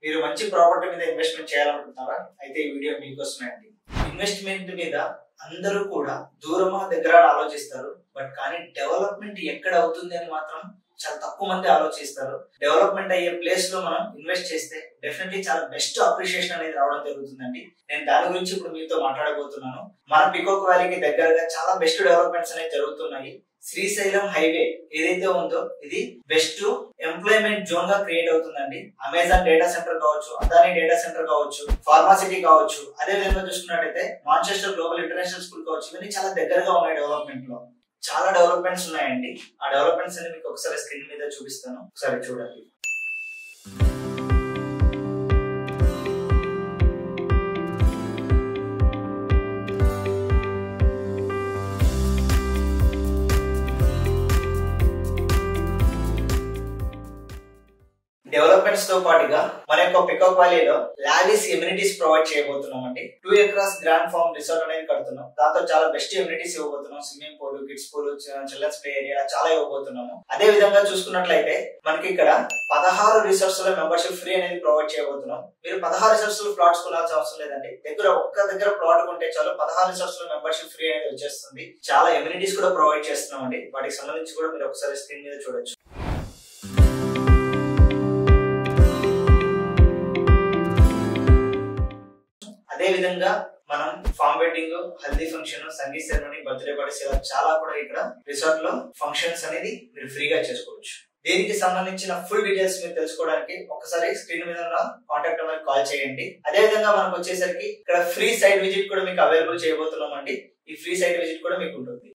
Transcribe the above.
మీరు మంచి ప్రాపర్టీ మీద ఇన్వెస్ట్మెంట్ చేయాలనుకుంటున్నారా? అయితే ఈ వీడియో మీకోసమే అండి. ఇన్వెస్ట్మెంట్ మీద అందరూ కూడా దూరమా దగ్గర ఆలోచిస్తారు, బట్ కానీ డెవలప్మెంట్ ఎక్కడ అవుతుంది అని మాత్రం చాలా తక్కువ మంది ఆలోచిస్తారు. డెవలప్మెంట్ అయ్యే ప్లేస్ లో మనం ఇన్వెస్ట్ చేస్తే డెఫినెట్లీ చాలా బెస్ట్ అప్రిషియేషన్ అనేది రావడం జరుగుతుందండి. నేను దాని గురించి ఇప్పుడు మీతో మాట్లాడబోతున్నాను. మన పికాక్ వ్యాలీకి దగ్గరగా చాలా బెస్ట్ డెవలప్మెంట్స్ అనేవి జరుగుతున్నాయి. శ్రీశైలం హైవే ఏదైతే ఉందో ఇది బెస్ట్ ఎంప్లాయ్మెంట్ జోన్ గా క్రియేట్ అవుతుందండి. అమెజాన్ డేటా సెంటర్ కావచ్చు, అదానీ డేటా సెంటర్ కావచ్చు, ఫార్మాసిటీ కావచ్చు, అదే విధంగా చూసుకున్నట్టయితే మాంచెస్టర్ గ్లోబల్ ఇంటర్నేషనల్ స్కూల్ కావచ్చు, ఇవన్నీ చాలా దగ్గరగా ఉన్నాయి. డెవలప్మెంట్ లో చాలా డెవలప్మెంట్స్ ఉన్నాయండి. ఆ డెవలప్మెంట్స్ అని మీకు ఒకసారి స్క్రీన్ మీద చూపిస్తాను, ఒకసారి చూడండి. డెవలప్మెంట్స్ తో పాటుగా మన యొక్క పికాక్ వ్యాలీలో లావిష్ ఎమ్యూనిటీస్ ప్రొవైడ్ చేయబోతున్నాం అండి. 2 acres గ్రాండ్ ఫార్మ్ రిసార్ట్ అనేది కడుతున్నాం. దాంతో చాలా బెస్ట్ ఎమ్యూనిటీస్ ఇవ్వబోతున్నాం. Swimming pool, kids pool, children's play area చాలా ఇవ్వబోతున్నాము. అదే విధంగా చూసుకున్నట్లయితే మనకి ఇక్కడ 16 రిసార్ట్స్ లో మెంబర్షిప్ ఫ్రీ అనేది ప్రొవైడ్ చేయబోతున్నాం. మీరు 16 రిసార్ట్స్ లో ప్లాట్స్ కొనాల్సిన అవసరం లేదండి. ఒక్క దగ్గర ప్లాట్ కొంటే చాలు 16 రిసార్ట్స్ లో మెంబర్షిప్ ఫ్రీ అనేది వచ్చేస్తుంది. చాలా ఎమ్యూనిటీస్ కూడా ప్రొవైడ్ చేస్తున్నాం అండి. వాటికి సంబంధించి కూడా మీరు ఒకసారి స్క్రీన్ మీద చూడొచ్చు. అదే విధంగా మనం farm wedding, haldi function, sangeet ceremony, birthday parties ఇలా చాలా కూడా ఇక్కడ రిసార్ట్ లో ఫంక్షన్స్ అనేది మీరు ఫ్రీగా చేసుకోవచ్చు. దీనికి సంబంధించిన ఫుల్ డీటెయిల్స్ మీరు తెలుసుకోవడానికి ఒకసారి స్క్రీన్ మీద ఉన్న కాంటాక్ట్ నెంబర్ కాల్ చేయండి. అదే విధంగా మనకు వచ్చేసరికి ఇక్కడ ఫ్రీ సైట్ విజిట్ కూడా మీకు అవైలబుల్ చేయబోతున్నాం అండి. ఈ ఫ్రీ సైట్ విజిట్ కూడా మీకు ఉంటుంది.